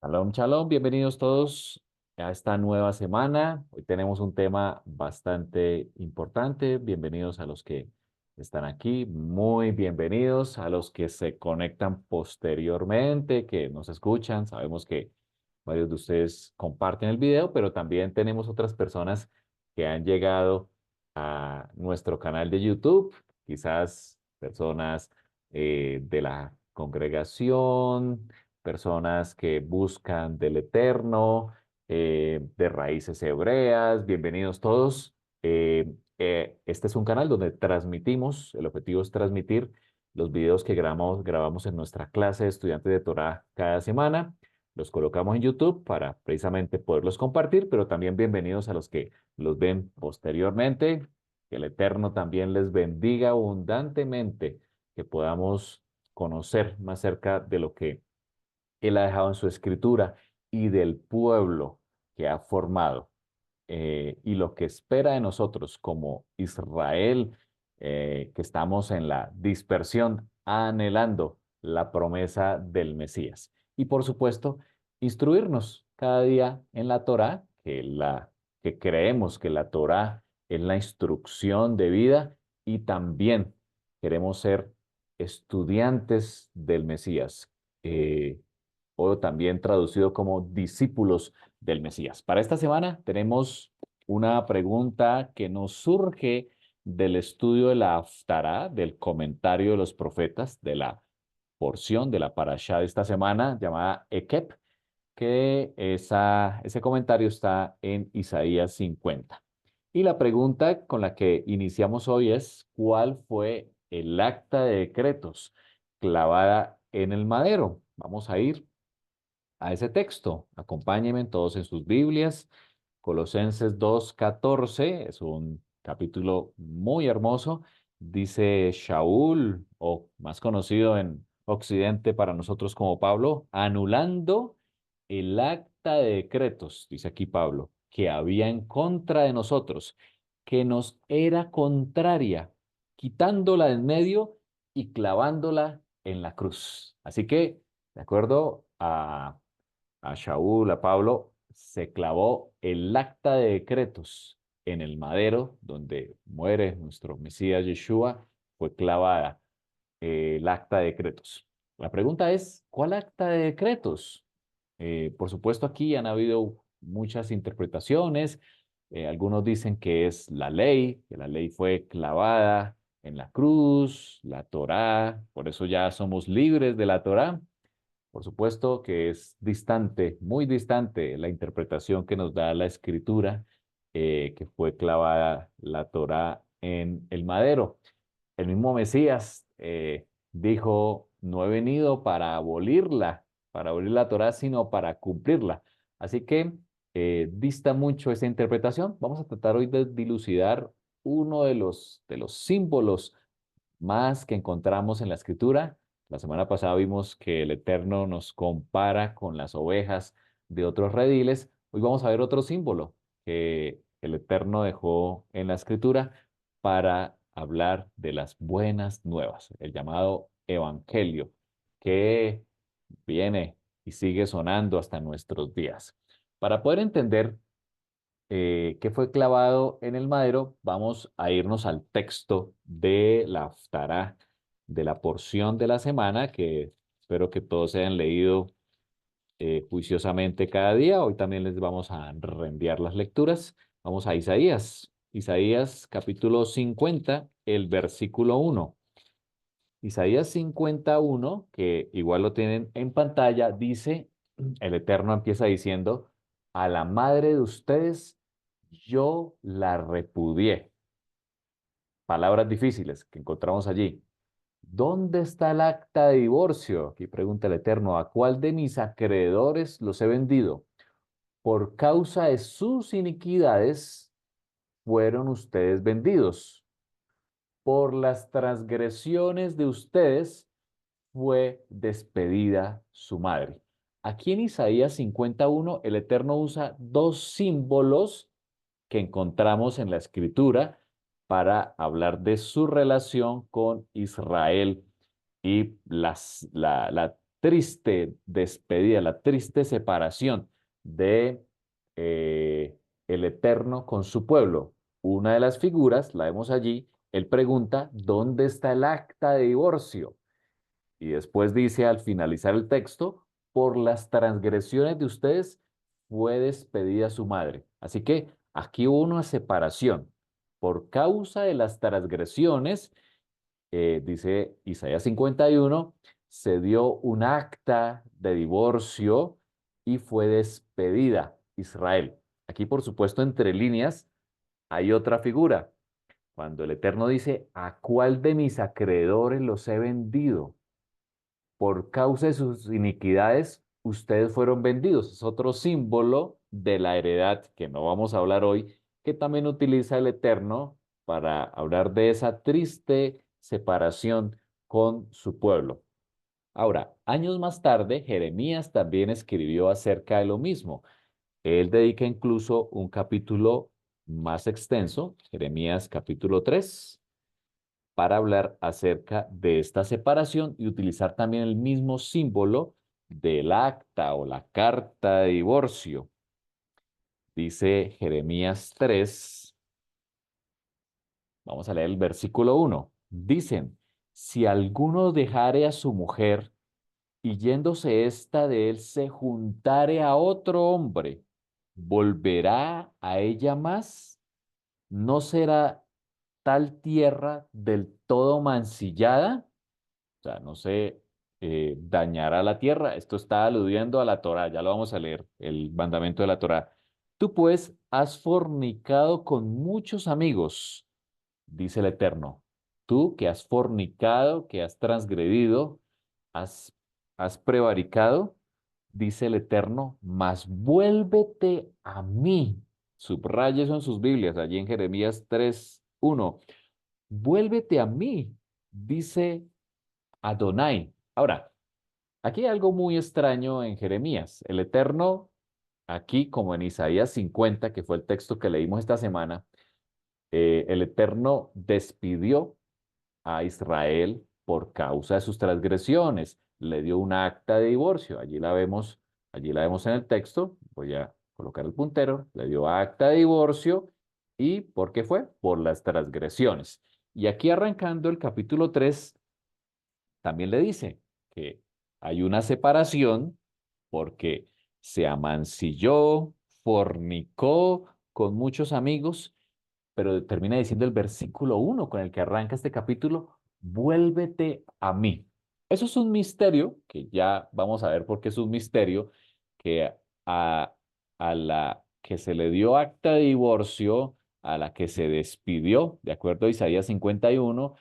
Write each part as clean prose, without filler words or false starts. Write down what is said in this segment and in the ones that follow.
Shalom, shalom, bienvenidos todos a esta nueva semana. Hoy tenemos un tema bastante importante. Bienvenidos a los que están aquí, muy bienvenidos a los que se conectan posteriormente, que nos escuchan. Sabemos que varios de ustedes comparten el video, pero también tenemos otras personas que han llegado a nuestro canal de YouTube, quizás personas de la congregación, personas que buscan del Eterno, de raíces hebreas. Bienvenidos todos. Este es un canal donde transmitimos, el objetivo es transmitir los videos que grabamos en nuestra clase de estudiantes de Torah cada semana. Los colocamos en YouTube para precisamente poderlos compartir, pero también bienvenidos a los que los ven posteriormente. Que el Eterno también les bendiga abundantemente, que podamos conocer más cerca de lo que Él ha dejado en su escritura y del pueblo que ha formado, y lo que espera de nosotros como Israel, que estamos en la dispersión, anhelando la promesa del Mesías. Y por supuesto, instruirnos cada día en la Torá, que creemos que la Torá es la instrucción de vida, y también queremos ser estudiantes del Mesías. O también traducido como discípulos del Mesías. Para esta semana tenemos una pregunta que nos surge del estudio de la Haftará, del comentario de los profetas, de la porción de la parashá de esta semana llamada Ekep, que ese comentario está en Isaías 50. Y la pregunta con la que iniciamos hoy es: ¿cuál fue el acta de decretos clavada en el madero? Vamos a ir a ese texto. Acompáñenme todos en sus Biblias. Colosenses 2:14 es un capítulo muy hermoso. Dice Shaul, o más conocido en Occidente para nosotros como Pablo, anulando el acta de decretos, dice aquí Pablo, que había en contra de nosotros, que nos era contraria, quitándola en medio y clavándola en la cruz. Así que, de acuerdo a Shaul, a Pablo, se clavó el acta de decretos en el madero donde muere nuestro Mesías Yeshua. Fue clavada el acta de decretos. La pregunta es: ¿cuál acta de decretos? Por supuesto, aquí han habido muchas interpretaciones. Algunos dicen que es la ley, que la ley fue clavada en la cruz, la Torá, por eso ya somos libres de la Torá. Por supuesto que es distante, muy distante la interpretación que nos da la escritura, que fue clavada la Torá en el madero. El mismo Mesías dijo: no he venido para abolir la Torá, sino para cumplirla. Así que dista mucho esa interpretación. Vamos a tratar hoy de dilucidar uno de los símbolos más que encontramos en la escritura. La semana pasada vimos que el Eterno nos compara con las ovejas de otros rediles. Hoy vamos a ver otro símbolo que el Eterno dejó en la escritura para hablar de las buenas nuevas, el llamado Evangelio, que viene y sigue sonando hasta nuestros días. Para poder entender que fue clavado en el madero, vamos a irnos al texto de la Haftará, de la porción de la semana, que espero que todos hayan leído juiciosamente cada día. Hoy también les vamos a reenviar las lecturas. Vamos a Isaías. Isaías capítulo 50, el versículo 1. Isaías 51, que igual lo tienen en pantalla, dice: el Eterno empieza diciendo: a la madre de ustedes yo la repudié. Palabras difíciles que encontramos allí. ¿Dónde está el acta de divorcio? Aquí pregunta el Eterno: ¿a cuál de mis acreedores los he vendido? Por causa de sus iniquidades fueron ustedes vendidos. Por las transgresiones de ustedes fue despedida su madre. Aquí en Isaías 51, el Eterno usa dos símbolos que encontramos en la escritura para hablar de su relación con Israel y triste despedida, la triste separación de el Eterno con su pueblo. Una de las figuras, la vemos allí, él pregunta, ¿dónde está el acta de divorcio? Y después dice al finalizar el texto, por las transgresiones de ustedes fue despedida su madre. Así que aquí hubo una separación. Por causa de las transgresiones, dice Isaías 51, se dio un acta de divorcio y fue despedida Israel. Aquí, por supuesto, entre líneas hay otra figura. Cuando el Eterno dice, ¿a cuál de mis acreedores los he vendido? Por causa de sus iniquidades, ustedes fueron vendidos. Es otro símbolo de la heredad que no vamos a hablar hoy, que también utiliza el Eterno para hablar de esa triste separación con su pueblo. Ahora, años más tarde, Jeremías también escribió acerca de lo mismo. Él dedica incluso un capítulo más extenso, Jeremías capítulo 3, para hablar acerca de esta separación y utilizar también el mismo símbolo del acta o la carta de divorcio. Dice Jeremías 3, vamos a leer el versículo 1. Dicen, si alguno dejare a su mujer y yéndose ésta de él se juntare a otro hombre, ¿volverá a ella más? ¿No será tal tierra del todo mancillada? O sea, no se dañará la tierra. Esto está aludiendo a la Torá, ya lo vamos a leer, el mandamiento de la Torá. Tú pues has fornicado con muchos amigos, dice el Eterno. Tú que has fornicado, que has transgredido, has, has prevaricado, dice el Eterno, mas vuélvete a mí. Subraye eso en sus Biblias, allí en Jeremías 3:1. Vuélvete a mí, dice Adonai. Ahora, aquí hay algo muy extraño en Jeremías. El Eterno, aquí como en Isaías 50, que fue el texto que leímos esta semana, el Eterno despidió a Israel por causa de sus transgresiones. Le dio un acta de divorcio. Allí la vemos en el texto. Voy a colocar el puntero. Le dio acta de divorcio. ¿Y por qué fue? Por las transgresiones. Y aquí arrancando el capítulo 3 también le dice que hay una separación porque se amancilló, fornicó con muchos amigos, pero termina diciendo el versículo 1 con el que arranca este capítulo, vuélvete a mí. Eso es un misterio, que ya vamos a ver por qué es un misterio, que a, a la que se le dio acta de divorcio, a la que se despidió, de acuerdo a Isaías 51,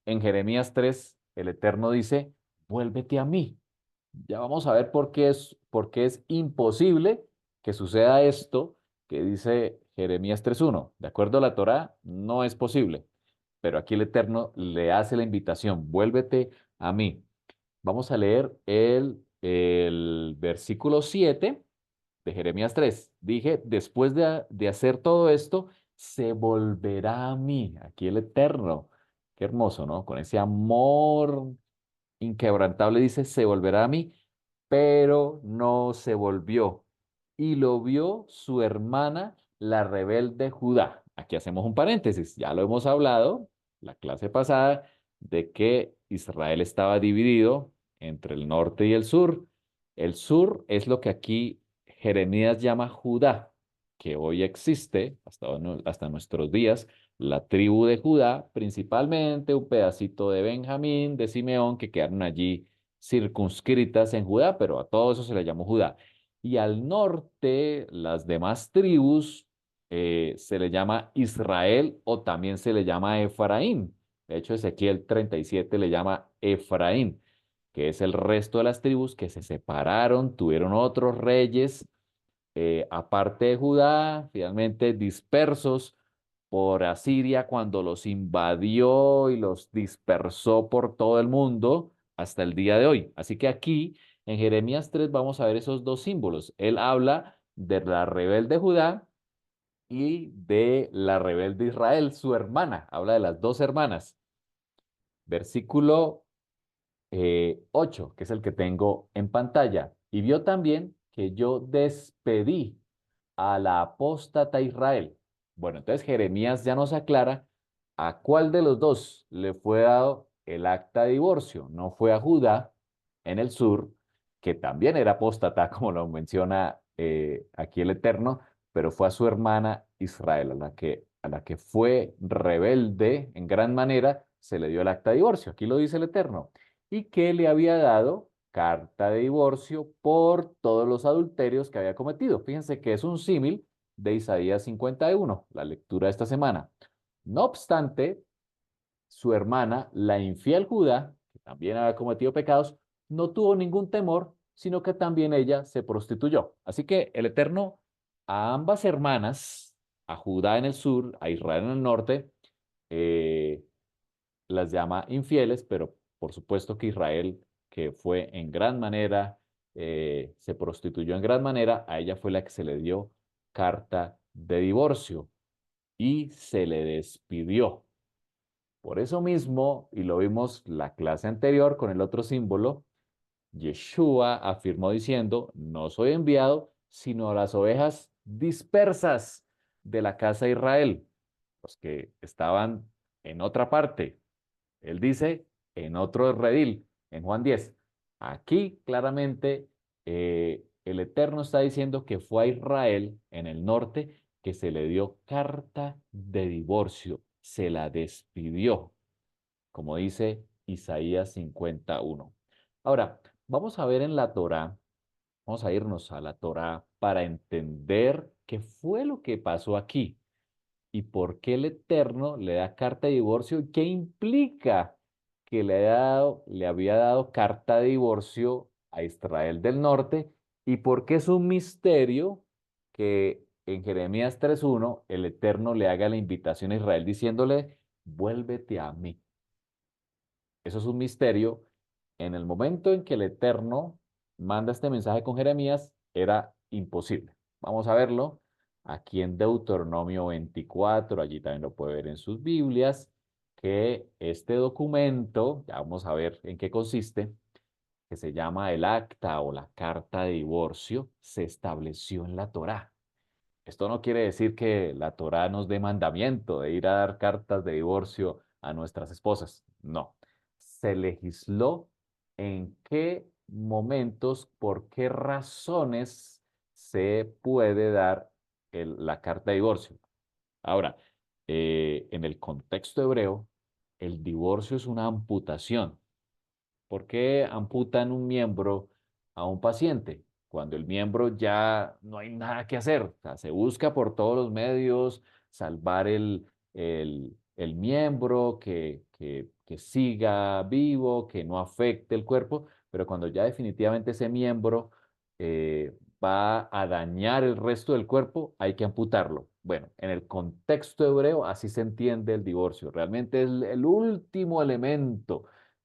en Jeremías 3, el Eterno dice, vuélvete a mí. Ya vamos a ver por qué es imposible que suceda esto que dice Jeremías 3:1. De acuerdo a la Torá, no es posible. Pero aquí el Eterno le hace la invitación, vuélvete a mí. Vamos a leer el versículo 7 de Jeremías 3. Dije, después de hacer todo esto, se volverá a mí. Aquí el Eterno. Qué hermoso, ¿no? Con ese amor inquebrantable dice, se volverá a mí, pero no se volvió. Y lo vio su hermana, la rebelde Judá. Aquí hacemos un paréntesis, ya lo hemos hablado la clase pasada de que Israel estaba dividido entre el norte y el sur. El sur es lo que aquí Jeremías llama Judá, que hoy existe hasta nuestros días, la tribu de Judá, principalmente un pedacito de Benjamín, de Simeón, que quedaron allí circunscritas en Judá, pero a todo eso se le llamó Judá. Y al norte, las demás tribus se le llama Israel o también se le llama Efraín. De hecho, Ezequiel 37 le llama Efraín, que es el resto de las tribus que se separaron, tuvieron otros reyes, aparte de Judá, finalmente dispersos por Asiria cuando los invadió y los dispersó por todo el mundo hasta el día de hoy. Así que aquí en Jeremías 3 vamos a ver esos dos símbolos. Él habla de la rebelde Judá y de la rebelde Israel, su hermana. Habla de las dos hermanas. Versículo 8, que es el que tengo en pantalla. Y vio también que yo despedí a la apóstata Israel. Bueno, entonces Jeremías ya nos aclara a cuál de los dos le fue dado el acta de divorcio. No fue a Judá en el sur, que también era apóstata, como lo menciona aquí el Eterno, pero fue a su hermana Israel, a la que fue rebelde en gran manera, se le dio el acta de divorcio. Aquí lo dice el Eterno. Y que le había dado carta de divorcio por todos los adulterios que había cometido. Fíjense que es un símil de Isaías 51, la lectura de esta semana. No obstante, su hermana, la infiel Judá, que también había cometido pecados, no tuvo ningún temor, sino que también ella se prostituyó. Así que el Eterno a ambas hermanas, a Judá en el sur, a Israel en el norte, eh, las llama infieles, pero por supuesto que Israel, que fue en gran manera, se prostituyó en gran manera, a ella fue la que se le dio carta de divorcio y se le despidió. Por eso mismo, y lo vimos la clase anterior con el otro símbolo, Yeshua afirmó diciendo, no soy enviado, sino a las ovejas dispersas de la casa de Israel, los que estaban en otra parte. Él dice en otro redil, en Juan 10. Aquí claramente el Eterno está diciendo que fue a Israel en el norte que se le dio carta de divorcio, se la despidió, como dice Isaías 51. Ahora, vamos a ver en la Torá, vamos a irnos a la Torá para entender qué fue lo que pasó aquí y por qué el Eterno le da carta de divorcio y qué implica que le había dado carta de divorcio a Israel del Norte y por qué es un misterio que en Jeremías 3:1 el Eterno le haga la invitación a Israel diciéndole, vuélvete a mí. Eso es un misterio. En el momento en que el Eterno manda este mensaje con Jeremías, era imposible. Vamos a verlo aquí en Deuteronomio 24, allí también lo puede ver en sus Biblias, que este documento, ya vamos a ver en qué consiste, que se llama el acta o la carta de divorcio, se estableció en la Torá. Esto no quiere decir que la Torá nos dé mandamiento de ir a dar cartas de divorcio a nuestras esposas. No. Se legisló en qué momentos, por qué razones se puede dar la carta de divorcio. Ahora, en el contexto hebreo, el divorcio es una amputación. ¿Por qué amputan un miembro a un paciente? Cuando el miembro ya no hay nada que hacer. O sea, se busca por todos los medios salvar el miembro, que siga vivo, que no afecte el cuerpo, pero cuando ya definitivamente ese miembro va a dañar el resto del cuerpo, hay que amputarlo. Bueno, en el contexto hebreo así se entiende el divorcio. Realmente es el último elemento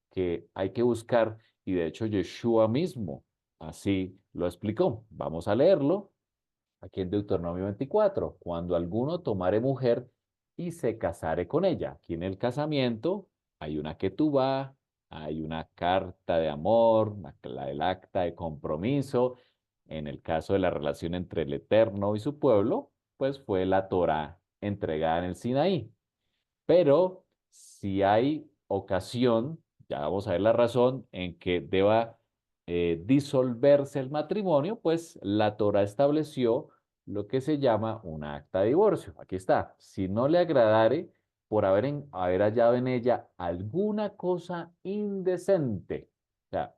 que hay que buscar y de hecho Yeshua mismo así lo explicó. Vamos a leerlo aquí en Deuteronomio 24. Cuando alguno tomare mujer y se casare con ella. Aquí en el casamiento hay una ketubá, hay una carta de amor, el acta de compromiso. En el caso de la relación entre el Eterno y su pueblo, pues fue la Torá entregada en el Sinaí. Pero si hay ocasión, ya vamos a ver la razón en que deba disolverse el matrimonio, pues la Torah estableció lo que se llama un acta de divorcio. Aquí está. Si no le agradare por haber hallado en ella alguna cosa indecente. O sea,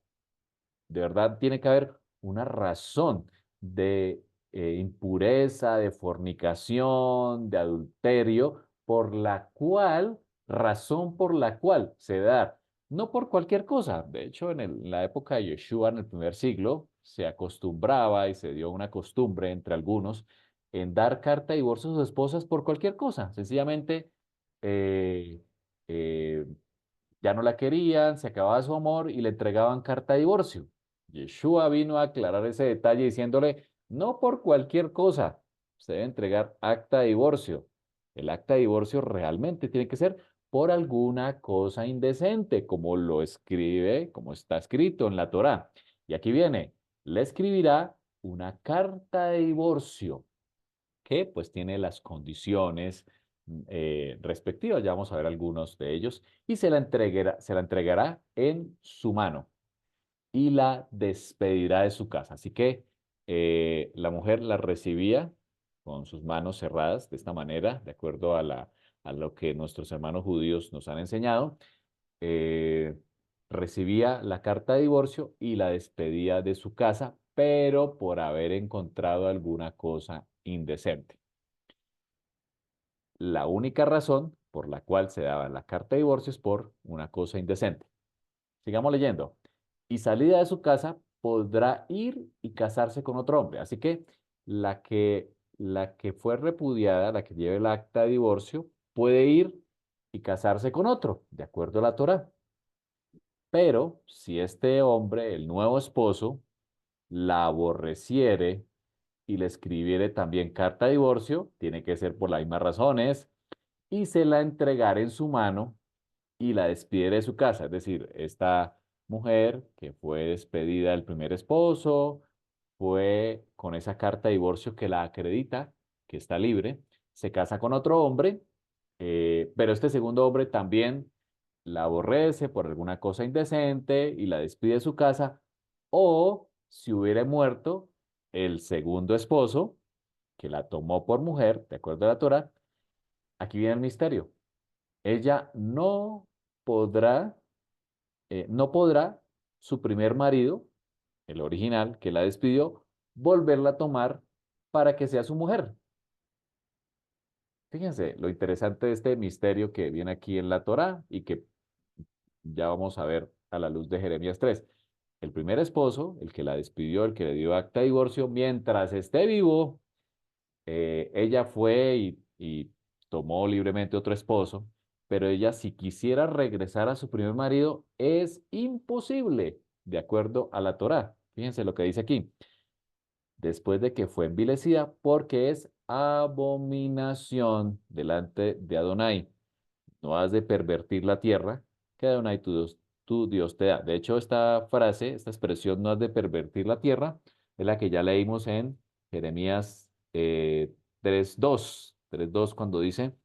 de verdad tiene que haber una razón de impureza, de fornicación, de adulterio, razón por la cual se da, no por cualquier cosa. De hecho, en la época de Yeshua, en el primer siglo, se acostumbraba y se dio una costumbre entre algunos en dar carta de divorcio a sus esposas por cualquier cosa. Sencillamente, eh, eh, ya no la querían, se acababa su amor y le entregaban carta de divorcio. Yeshua vino a aclarar ese detalle diciéndole, no por cualquier cosa se debe entregar acta de divorcio. El acta de divorcio realmente tiene que ser por alguna cosa indecente, como lo escribe, como está escrito en la Torá. Y aquí viene, le escribirá una carta de divorcio que pues tiene las condiciones respectivas, ya vamos a ver algunos de ellos, y se la entregará en su mano y la despedirá de su casa. Así que la mujer la recibía con sus manos cerradas de esta manera, de acuerdo a lo que nuestros hermanos judíos nos han enseñado. eh, Recibía la carta de divorcio y la despedía de su casa, pero por haber encontrado alguna cosa indecente. La única razón por la cual se daba la carta de divorcio es por una cosa indecente. Sigamos leyendo. Y salida de su casa podrá ir y casarse con otro hombre. Así que la que fue repudiada, la que lleve el acta de divorcio, puede ir y casarse con otro, de acuerdo a la Torá. Pero si este hombre, el nuevo esposo, la aborreciere y le escribiere también carta de divorcio, tiene que ser por las mismas razones, y se la entregara en su mano y la despide de su casa. Es decir, esta mujer que fue despedida del primer esposo, fue con esa carta de divorcio que la acredita, que está libre, se casa con otro hombre, pero este segundo hombre también la aborrece por alguna cosa indecente y la despide de su casa, o si hubiera muerto el segundo esposo, que la tomó por mujer, de acuerdo a la Torah, aquí viene el misterio. Ella no podrá su primer marido, el original, que la despidió, volverla a tomar para que sea su mujer. Fíjense lo interesante de este misterio que viene aquí en la Torá y que ya vamos a ver a la luz de Jeremías 3. El primer esposo, el que la despidió, el que le dio acta de divorcio, mientras esté vivo, ella fue y tomó libremente otro esposo, pero ella si quisiera regresar a su primer marido, es imposible, de acuerdo a la Torá. Fíjense lo que dice aquí. Después de que fue envilecida, porque es abominación delante de Adonai. No has de pervertir la tierra que Adonai tu Dios te da. De hecho, esta frase, esta expresión, no has de pervertir la tierra, es la que ya leímos en Jeremías 3:2 cuando dice,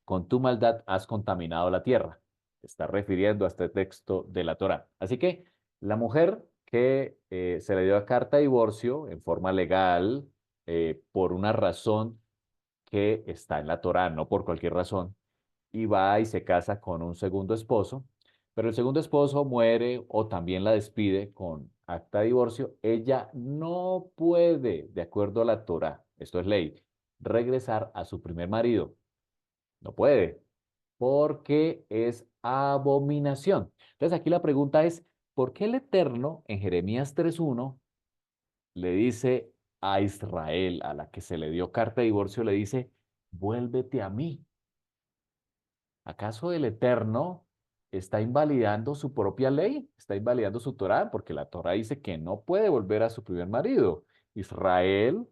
con tu maldad has contaminado la tierra. Está refiriendo a este texto de la Torá. Así que la mujer que se le dio a carta de divorcio en forma legal, por una razón que está en la Torá, no por cualquier razón, y va y se casa con un segundo esposo, pero el segundo esposo muere o también la despide con acta de divorcio, ella no puede, de acuerdo a la Torá, esto es ley, regresar a su primer marido. No puede, porque es abominación. Entonces aquí la pregunta es, ¿por qué el Eterno en Jeremías 3:1 le dice a Israel, a la que se le dio carta de divorcio, le dice, vuélvete a mí? ¿Acaso el Eterno está invalidando su propia ley? ¿Está invalidando su Torá? Porque la Torá dice que no puede volver a su primer marido. Israel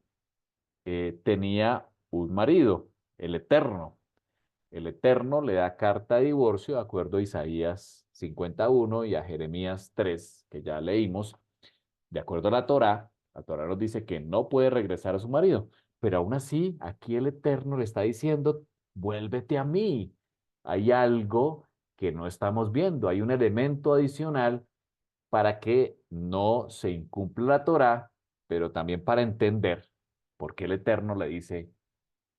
tenía un marido, el Eterno. El Eterno le da carta de divorcio, de acuerdo a Isaías 51 y a Jeremías 3, que ya leímos. De acuerdo a la Torá nos dice que no puede regresar a su marido, pero aún así, aquí el Eterno le está diciendo, vuélvete a mí. Hay algo que no estamos viendo, hay un elemento adicional para que no se incumpla la Torá, pero también para entender por qué el Eterno le dice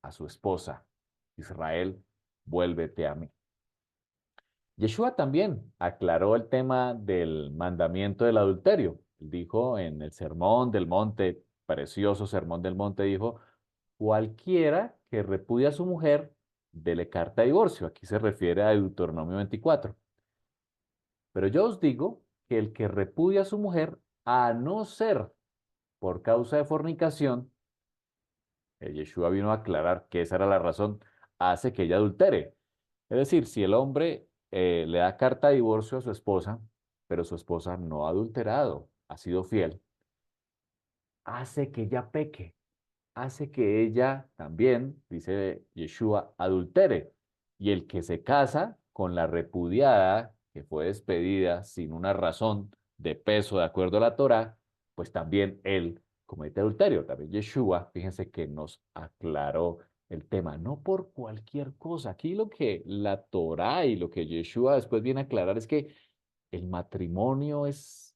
a su esposa, Israel, vuélvete a mí. Yeshua también aclaró el tema del mandamiento del adulterio. Dijo en el Sermón del Monte, precioso Sermón del Monte, dijo, cualquiera que repudia a su mujer, dele carta de divorcio. Aquí se refiere a Deuteronomio 24. Pero yo os digo que el que repudia a su mujer, a no ser por causa de fornicación, Yeshua vino a aclarar que esa era la razón, hace que ella adultere. Es decir, si el hombre le da carta de divorcio a su esposa, pero su esposa no ha adulterado, ha sido fiel, hace que ella peque, hace que ella también, dice Yeshua, adultere. Y el que se casa con la repudiada, que fue despedida sin una razón de peso de acuerdo a la Torá, pues también él comete adulterio. También Yeshua, fíjense que nos aclaró el tema, no por cualquier cosa. Aquí lo que la Torá y lo que Yeshua después viene a aclarar es que el matrimonio es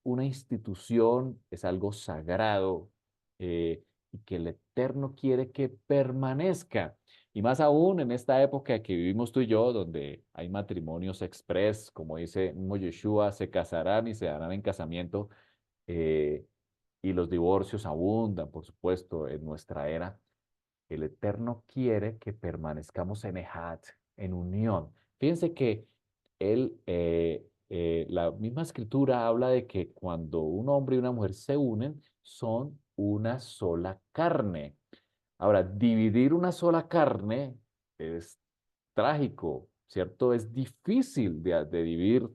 una institución, es algo sagrado, y que el Eterno quiere que permanezca. Y más aún en esta época que vivimos tú y yo, donde hay matrimonios express, como dice mismo Yeshua, se casarán y se darán en casamiento, eh, y los divorcios abundan, por supuesto, en nuestra era. El Eterno quiere que permanezcamos en Ejad, en unión. Fíjense que la misma escritura habla de que cuando un hombre y una mujer se unen, son una sola carne. Ahora, dividir una sola carne es trágico, ¿cierto? Es difícil de dividir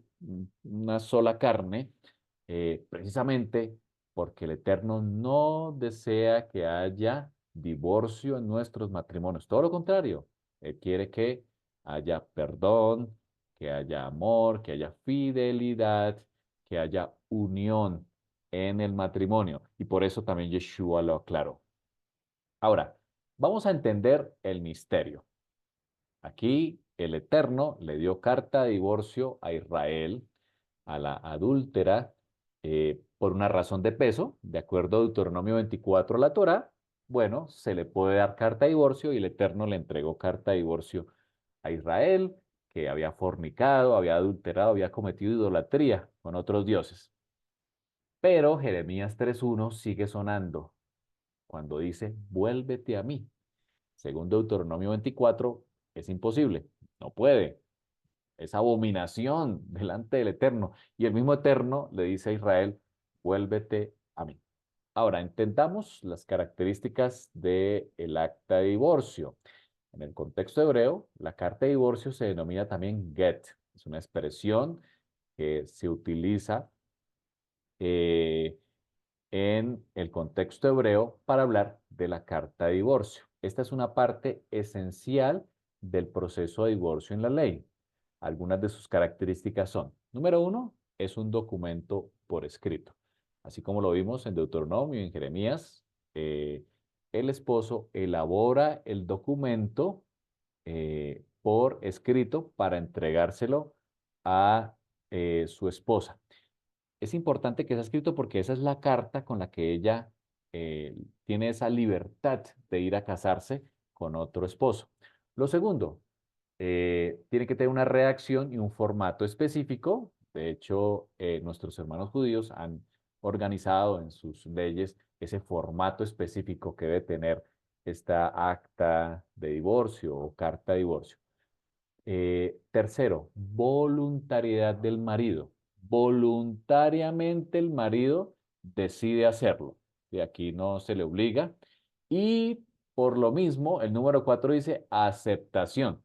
una sola carne, precisamente porque el Eterno no desea que haya divorcio en nuestros matrimonios. Todo lo contrario, Él quiere que haya perdón, que haya amor, que haya fidelidad, que haya unión en el matrimonio. Y por eso también Yeshua lo aclaró. Ahora, vamos a entender el misterio. Aquí el Eterno le dio carta de divorcio a Israel, a la adúltera, por una razón de peso, de acuerdo a Deuteronomio 24 a la Torá. Bueno, se le puede dar carta de divorcio y el Eterno le entregó carta de divorcio a Israel, que había fornicado, había adulterado, había cometido idolatría con otros dioses. Pero Jeremías 3:1 sigue sonando cuando dice, vuélvete a mí. Según Deuteronomio 24, es imposible, no puede, es abominación delante del Eterno. Y el mismo Eterno le dice a Israel, vuélvete a mí. Ahora, entendamos las características del acta de divorcio. En el contexto hebreo, la carta de divorcio se denomina también get. Es una expresión que se utiliza eh, en el contexto hebreo para hablar de la carta de divorcio. Esta es una parte esencial del proceso de divorcio en la ley. Algunas de sus características son, número uno, es un documento por escrito. Así como lo vimos en Deuteronomio y en Jeremías, el esposo elabora el documento por escrito para entregárselo a su esposa. Es importante que sea escrito porque esa es la carta con la que ella eh, tiene esa libertad de ir a casarse con otro esposo. Lo segundo, tiene que tener una redacción y un formato específico. De hecho, nuestros hermanos judíos han organizado en sus leyes ese formato específico que debe tener esta acta de divorcio o carta de divorcio. Tercero, voluntariedad del marido. Voluntariamente el marido decide hacerlo. Y aquí no se le obliga. Y por lo mismo, el número 4 dice aceptación.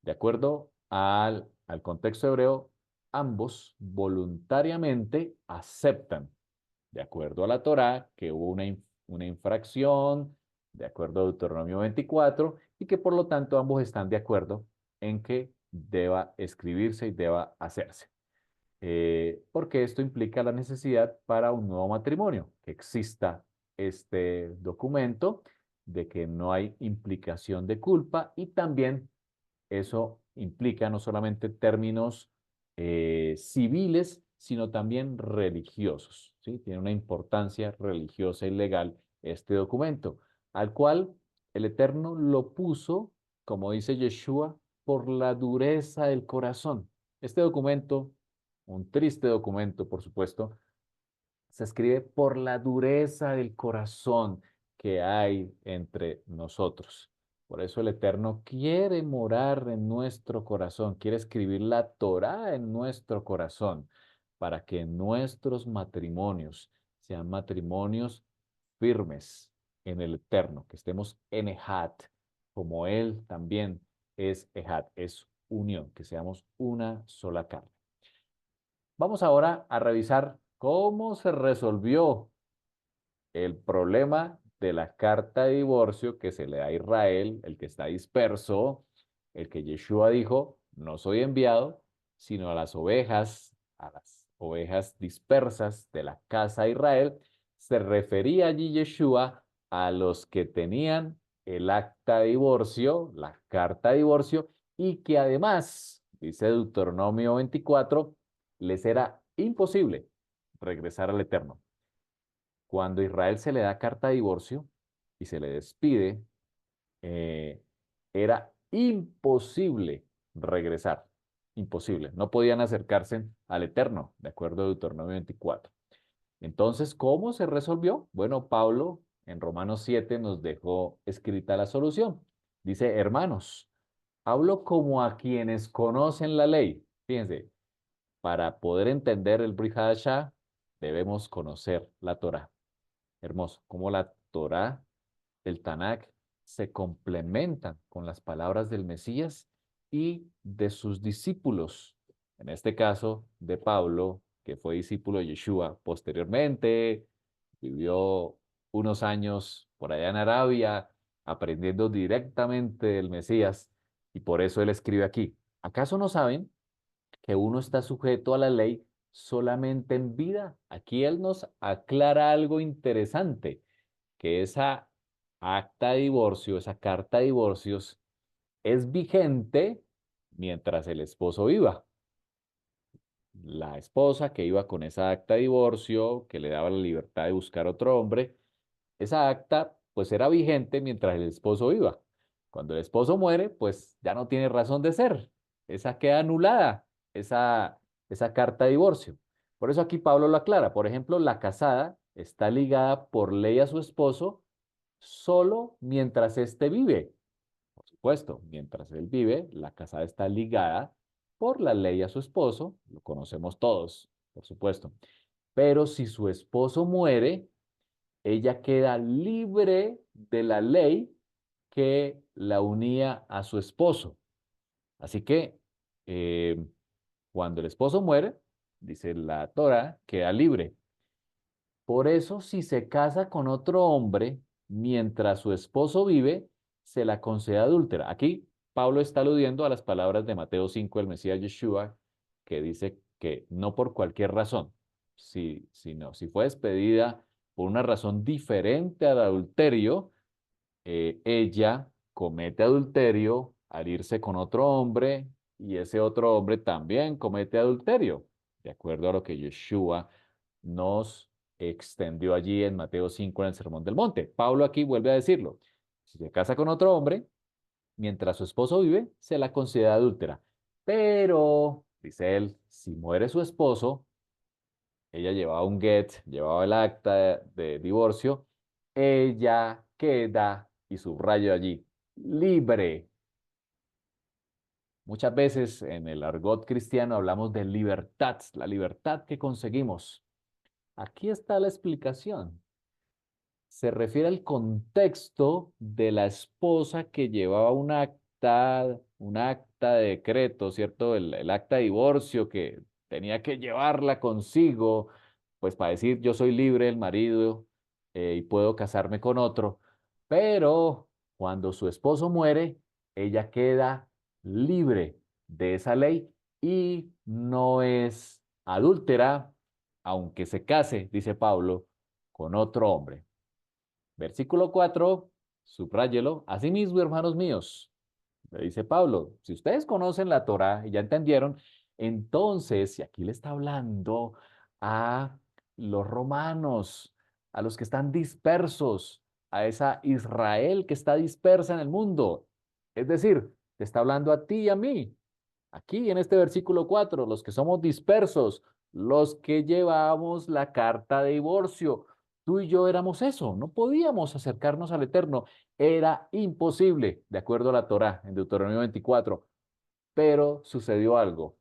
De acuerdo al contexto hebreo, ambos voluntariamente aceptan, de acuerdo a la Torá, que hubo una infracción, de acuerdo a Deuteronomio 24, y que por lo tanto ambos están de acuerdo en que deba escribirse y deba hacerse. Porque esto implica la necesidad para un nuevo matrimonio, que exista este documento, de que no hay implicación de culpa y también eso implica no solamente términos civiles, sino también religiosos, ¿sí? Tiene una importancia religiosa y legal este documento, al cual el Eterno lo puso, como dice Yeshua, por la dureza del corazón. Este documento, un triste documento, por supuesto, se escribe por la dureza del corazón que hay entre nosotros. Por eso el Eterno quiere morar en nuestro corazón, quiere escribir la Torá en nuestro corazón, para que nuestros matrimonios sean matrimonios firmes en el Eterno, que estemos en Ejad, como Él también es Ejad, es unión, que seamos una sola carne. Vamos ahora a revisar cómo se resolvió el problema de la carta de divorcio que se le da a Israel, el que está disperso, el que Yeshua dijo, no soy enviado, sino a las ovejas dispersas de la casa de Israel, se refería allí Yeshua a los que tenían el acta de divorcio, la carta de divorcio, y que además, dice Deuteronomio 24, les era imposible regresar al Eterno. Cuando a Israel se le da carta de divorcio y se le despide, eh, era imposible regresar, imposible. No podían acercarse al Eterno, de acuerdo a Deuteronomio 24. Entonces, ¿cómo se resolvió? Bueno, Pablo en Romanos 7 nos dejó escrita la solución. Dice, hermanos, hablo como a quienes conocen la ley. Fíjense, para poder entender el Brit Hadashah, debemos conocer la Torah. Hermoso, como la Torah, el Tanakh, se complementan con las palabras del Mesías y de sus discípulos. En este caso, de Pablo, que fue discípulo de Yeshua. Posteriormente, vivió unos años por allá en Arabia, aprendiendo directamente del Mesías, y por eso él escribe aquí. ¿Acaso no saben que uno está sujeto a la ley solamente en vida? Aquí él nos aclara algo interesante, que esa acta de divorcio, esa carta de divorcios, es vigente mientras el esposo viva. La esposa que iba con esa acta de divorcio, que le daba la libertad de buscar otro hombre, esa acta pues era vigente mientras el esposo viva. Cuando el esposo muere, pues ya no tiene razón de ser. Esa queda anulada, esa carta de divorcio. Por eso aquí Pablo lo aclara. Por ejemplo, la casada está ligada por ley a su esposo solo mientras éste vive. Por supuesto, mientras él vive, la casada está ligada por la ley a su esposo, lo conocemos todos, por supuesto. Pero si su esposo muere, ella queda libre de la ley que la unía a su esposo. Así que eh, cuando el esposo muere, dice la Torah, queda libre. Por eso, si se casa con otro hombre mientras su esposo vive, se la concede adúltera. Aquí Pablo está aludiendo a las palabras de Mateo 5, el Mesías Yeshua, que dice que no por cualquier razón, si fue despedida por una razón diferente al adulterio, ella comete adulterio al irse con otro hombre y ese otro hombre también comete adulterio, de acuerdo a lo que Yeshua nos extendió allí en Mateo 5 en el Sermón del Monte. Pablo aquí vuelve a decirlo. Si se casa con otro hombre, mientras su esposo vive, se la considera adúltera. Pero, dice él, si muere su esposo, ella llevaba un get, llevaba el acta de divorcio, ella queda, y subrayo allí, libre. Muchas veces en el argot cristiano hablamos de libertad, la libertad que conseguimos. Aquí está la explicación. Se refiere al contexto de la esposa que llevaba un acta de decreto, ¿cierto? El acta de divorcio que tenía que llevarla consigo, pues para decir yo soy libre el marido y puedo casarme con otro. Pero cuando su esposo muere, ella queda libre de esa ley y no es adúltera, aunque se case, dice Pablo, con otro hombre. Versículo 4, subráyelo. Asimismo, hermanos míos, le dice Pablo, si ustedes conocen la Torá y ya entendieron, entonces, y aquí le está hablando a los romanos, a los que están dispersos, a esa Israel que está dispersa en el mundo. Es decir, te está hablando a ti y a mí. Aquí en este versículo 4, los que somos dispersos, los que llevamos la carta de divorcio, tú y yo éramos eso, no podíamos acercarnos al Eterno, era imposible, de acuerdo a la Torá, en Deuteronomio 24, pero sucedió algo,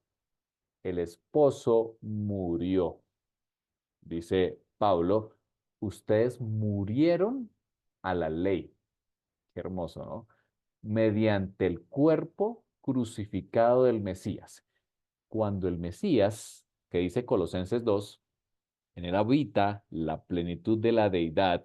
el esposo murió, dice Pablo, ustedes murieron a la ley, qué hermoso, ¿no? Mediante el cuerpo crucificado del Mesías. Cuando el Mesías, que dice Colosenses 2, en él habita la plenitud de la deidad,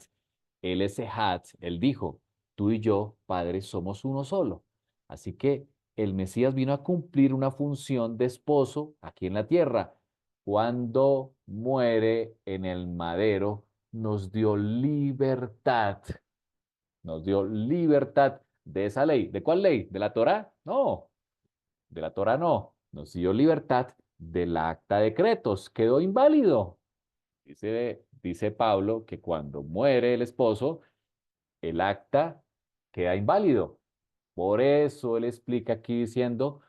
él es Ejad, él dijo, tú y yo, Padre, somos uno solo. Así que el Mesías vino a cumplir una función de esposo aquí en la tierra. Cuando muere en el madero, nos dio libertad. Nos dio libertad de esa ley. ¿De cuál ley? ¿De la Torá? No, de la Torá no. Nos dio libertad del acta de decretos. Quedó inválido. Dice Pablo que cuando muere el esposo, el acta queda inválido. Por eso él explica aquí diciendo,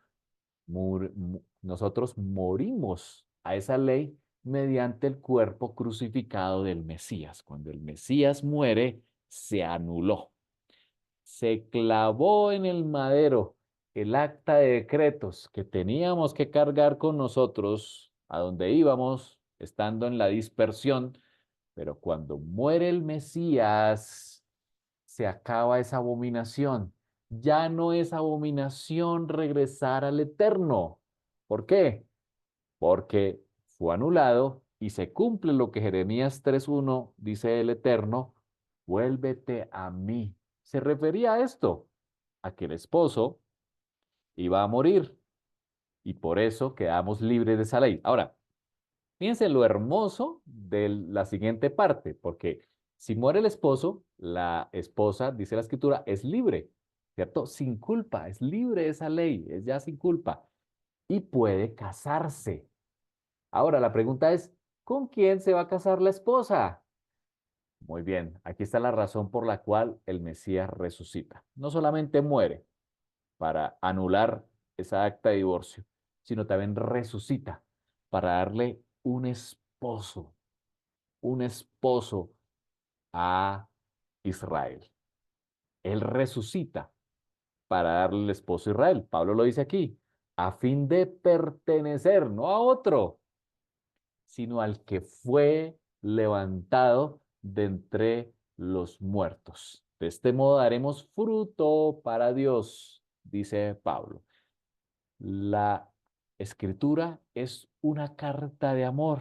nosotros morimos a esa ley mediante el cuerpo crucificado del Mesías. Cuando el Mesías muere, se anuló. Se clavó en el madero el acta de decretos que teníamos que cargar con nosotros a donde íbamos, estando en la dispersión, pero cuando muere el Mesías, se acaba esa abominación. Ya no es abominación regresar al Eterno. ¿Por qué? Porque fue anulado y se cumple lo que Jeremías 3:1 dice el Eterno, vuélvete a mí. Se refería a esto, a que el esposo iba a morir y por eso quedamos libres de esa ley. Ahora, fíjense lo hermoso de la siguiente parte, porque si muere el esposo, la esposa, dice la escritura, es libre, ¿cierto? Sin culpa, es libre de esa ley, es ya sin culpa y puede casarse. Ahora, la pregunta es, ¿con quién se va a casar la esposa? Muy bien, aquí está la razón por la cual el Mesías resucita. No solamente muere para anular esa acta de divorcio, sino también resucita para darle un esposo a Israel. Él resucita para darle el esposo a Israel. Pablo lo dice aquí, a fin de pertenecer, no a otro, sino al que fue levantado de entre los muertos. De este modo daremos fruto para Dios, dice Pablo. La escritura es una carta de amor.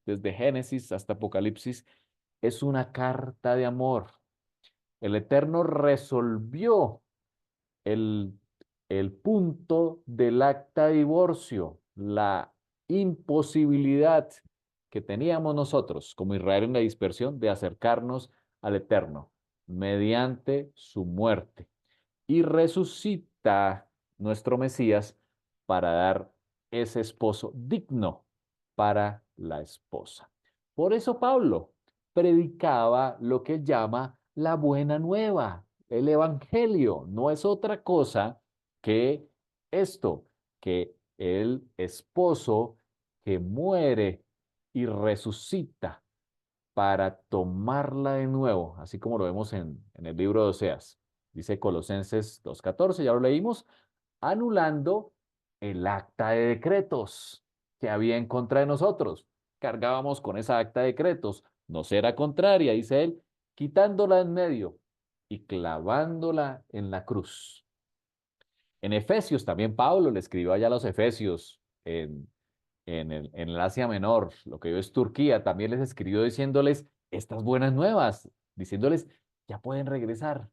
Desde Génesis hasta Apocalipsis es una carta de amor. El Eterno resolvió el, el punto del acta de divorcio, la imposibilidad que teníamos nosotros como Israel en la dispersión de acercarnos al Eterno mediante su muerte. Y resucita nuestro Mesías para dar ese esposo digno para la esposa. Por eso Pablo predicaba lo que llama la buena nueva. El evangelio no es otra cosa que esto, que el esposo que muere y resucita para tomarla de nuevo, así como lo vemos en el libro de Oseas. Dice Colosenses 2:14, ya lo leímos, anulando el acta de decretos que había en contra de nosotros. Cargábamos con esa acta de decretos, nos era contraria, dice él, quitándola en medio y clavándola en la cruz. En Efesios también Pablo le escribió allá a los Efesios en el Asia Menor, lo que hoy es Turquía, también les escribió diciéndoles estas buenas nuevas, diciéndoles, ya pueden regresar,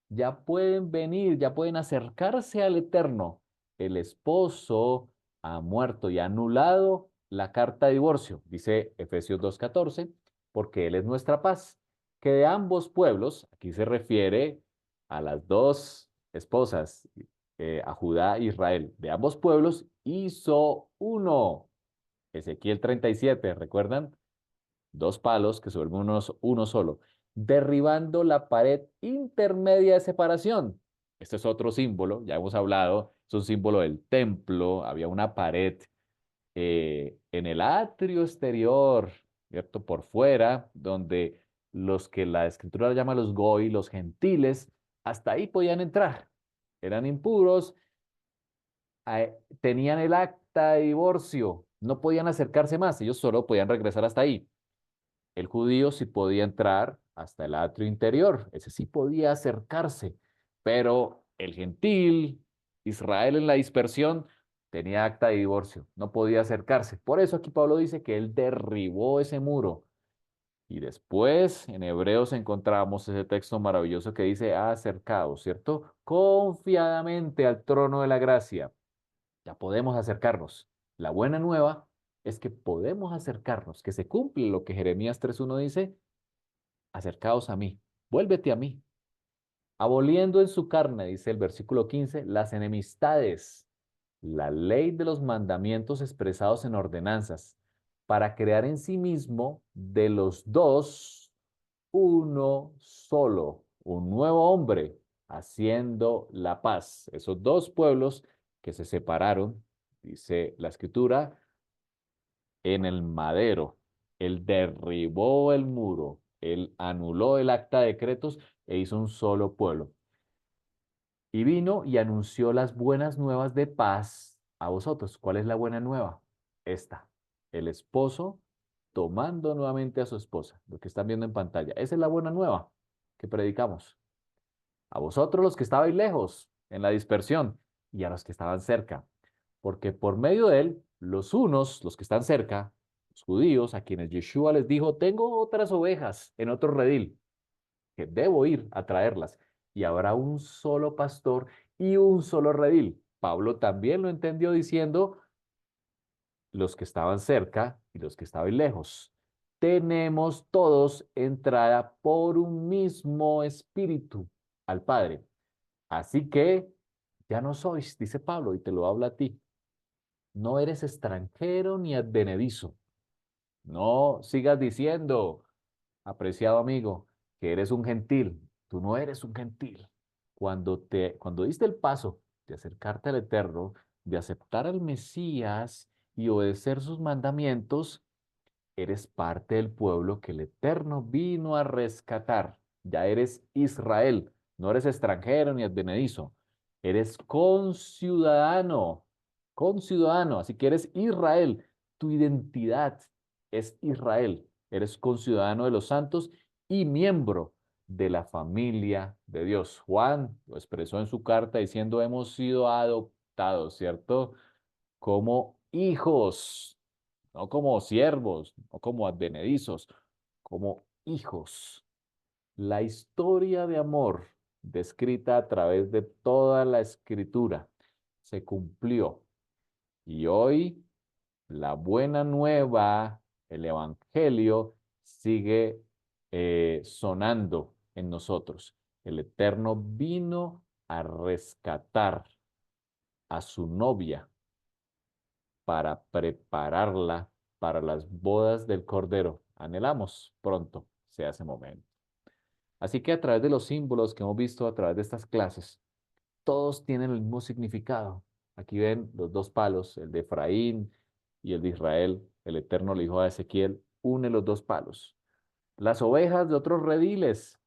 ya pueden venir, ya pueden acercarse al Eterno. El esposo ha muerto y ha anulado la carta de divorcio, dice Efesios 2:14, porque Él es nuestra paz, que de ambos pueblos, aquí se refiere a las dos esposas, a Judá e Israel, de ambos pueblos hizo uno. Ezequiel 37, ¿recuerdan? Dos palos que se vuelven uno solo, derribando la pared intermedia de separación. Este es otro símbolo, ya hemos hablado, es un símbolo del templo, había una pared en el atrio exterior, ¿cierto? Por fuera, donde los que la escritura llama los goy, los gentiles, hasta ahí podían entrar. Eran impuros, tenían el acta de divorcio, no podían acercarse más, ellos solo podían regresar hasta ahí. El judío sí podía entrar hasta el atrio interior, ese sí podía acercarse, pero el gentil, Israel en la dispersión, tenía acta de divorcio, no podía acercarse. Por eso aquí Pablo dice que él derribó ese muro Y después en Hebreos encontramos ese texto maravilloso que dice, acercaos, ¿cierto? Confiadamente al trono de la gracia. Ya podemos acercarnos. La buena nueva es que podemos acercarnos, que se cumple lo que Jeremías 3:1 dice, acercaos a mí, vuélvete a mí, aboliendo en su carne, dice el versículo 15, las enemistades, la ley de los mandamientos expresados en ordenanzas, para crear en sí mismo de los dos uno solo, un nuevo hombre, haciendo la paz. Esos dos pueblos que se separaron, dice la escritura, en el madero. Él derribó el muro, él anuló el acta de decretos e hizo un solo pueblo. Y vino y anunció las buenas nuevas de paz a vosotros. ¿Cuál es la buena nueva? Esta. El esposo tomando nuevamente a su esposa. Lo que están viendo en pantalla. Esa es la buena nueva que predicamos. A vosotros los que estabais lejos, en la dispersión, y a los que estaban cerca. Porque por medio de él, los unos, los que están cerca, los judíos, a quienes Yeshua les dijo, tengo otras ovejas en otro redil que debo ir a traerlas. Y habrá un solo pastor y un solo redil. Pablo también lo entendió diciendo los que estaban cerca y los que estaban lejos. Tenemos todos entrada por un mismo espíritu al Padre. Así que ya no sois, dice Pablo, y te lo habla a ti. No eres extranjero ni advenedizo. No sigas diciendo, apreciado amigo, que eres un gentil. Tú no eres un gentil. Cuando diste el paso de acercarte al Eterno, de aceptar al Mesías y obedecer sus mandamientos, eres parte del pueblo que el Eterno vino a rescatar. Ya eres Israel, no eres extranjero ni advenedizo. Eres conciudadano, así que eres Israel. Tu identidad es Israel. Eres conciudadano de los santos y miembro de la familia de Dios. Juan lo expresó en su carta diciendo, hemos sido adoptados, ¿cierto? Como hijos, no como siervos, no como advenedizos, como hijos. La historia de amor descrita a través de toda la escritura se cumplió y hoy la buena nueva, el evangelio, sigue sonando en nosotros. El Eterno vino a rescatar a su novia para prepararla para las bodas del Cordero. Anhelamos pronto sea ese momento. Así que a través de los símbolos que hemos visto a través de estas clases, todos tienen el mismo significado. Aquí ven los dos palos, el de Efraín y el de Israel. El Eterno le dijo a Ezequiel, une los dos palos. Las ovejas de otros rediles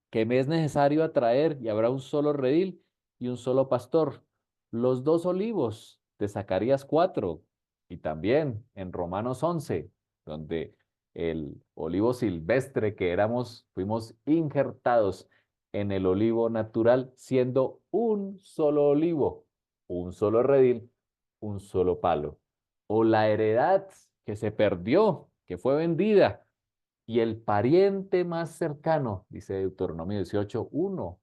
que me es necesario atraer y habrá un solo redil y un solo pastor. Los dos olivos de Zacarías 4 y también en Romanos 11, donde el olivo silvestre que éramos, fuimos injertados en el olivo natural, siendo un solo olivo, un solo redil, un solo palo. O la heredad que se perdió, que fue vendida y el pariente más cercano, dice Deuteronomio 18, uno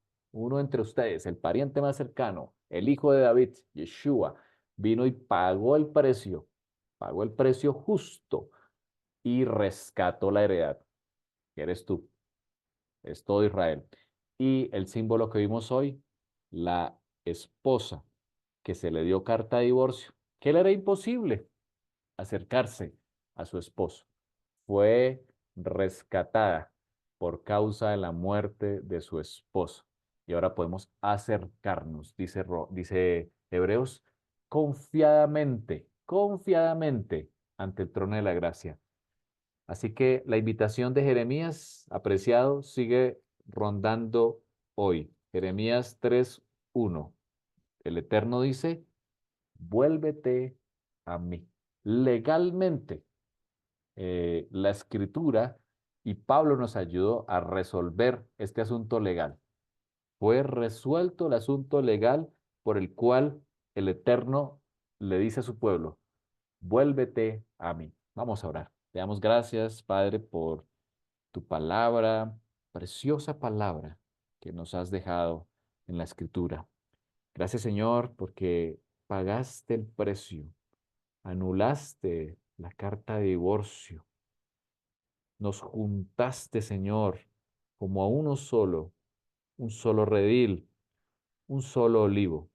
entre ustedes, el pariente más cercano, el hijo de David, Yeshua, vino y pagó el precio justo y rescató la heredad, que eres tú, es todo Israel. Y el símbolo que vimos hoy, la esposa que se le dio carta de divorcio, que le era imposible acercarse a su esposo, fue rescatada por causa de la muerte de su esposo. Y ahora podemos acercarnos, dice Hebreos, confiadamente ante el trono de la gracia. Así que la invitación de Jeremías, apreciado, sigue rondando hoy. Jeremías 3:1. El Eterno dice, vuélvete a mí. Legalmente la escritura y Pablo nos ayudó a resolver este asunto legal. Fue resuelto el asunto legal por el cual el Eterno le dice a su pueblo, vuélvete a mí. Vamos a orar. Te damos gracias, Padre, por tu palabra, preciosa palabra que nos has dejado en la Escritura. Gracias, Señor, porque pagaste el precio, anulaste la carta de divorcio, nos juntaste, Señor, como a uno solo, un solo redil, un solo olivo,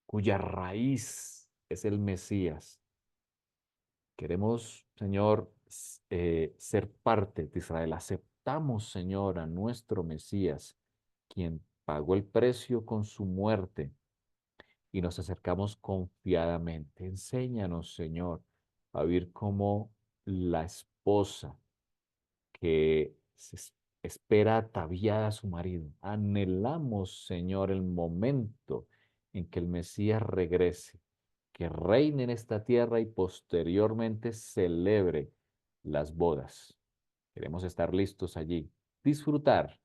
cuya raíz es el Mesías. Queremos, Señor, ser parte de Israel. Aceptamos, Señor, a nuestro Mesías, quien pagó el precio con su muerte, y nos acercamos confiadamente. Enséñanos, Señor, a vivir como la esposa que espera ataviada a su marido. Anhelamos, Señor, el momento en que el Mesías regrese, que reine en esta tierra y posteriormente celebre las bodas. Queremos estar listos allí, disfrutar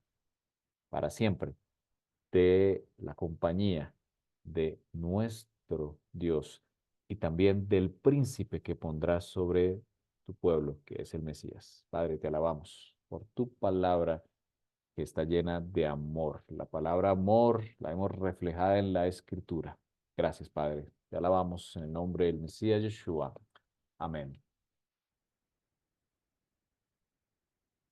para siempre de la compañía de nuestro Dios y también del príncipe que pondrás sobre tu pueblo, que es el Mesías. Padre, te alabamos por tu palabra que está llena de amor. La palabra amor la hemos reflejada en la Escritura. Gracias, Padre. Te alabamos en el nombre del Mesías Yeshua. Amén.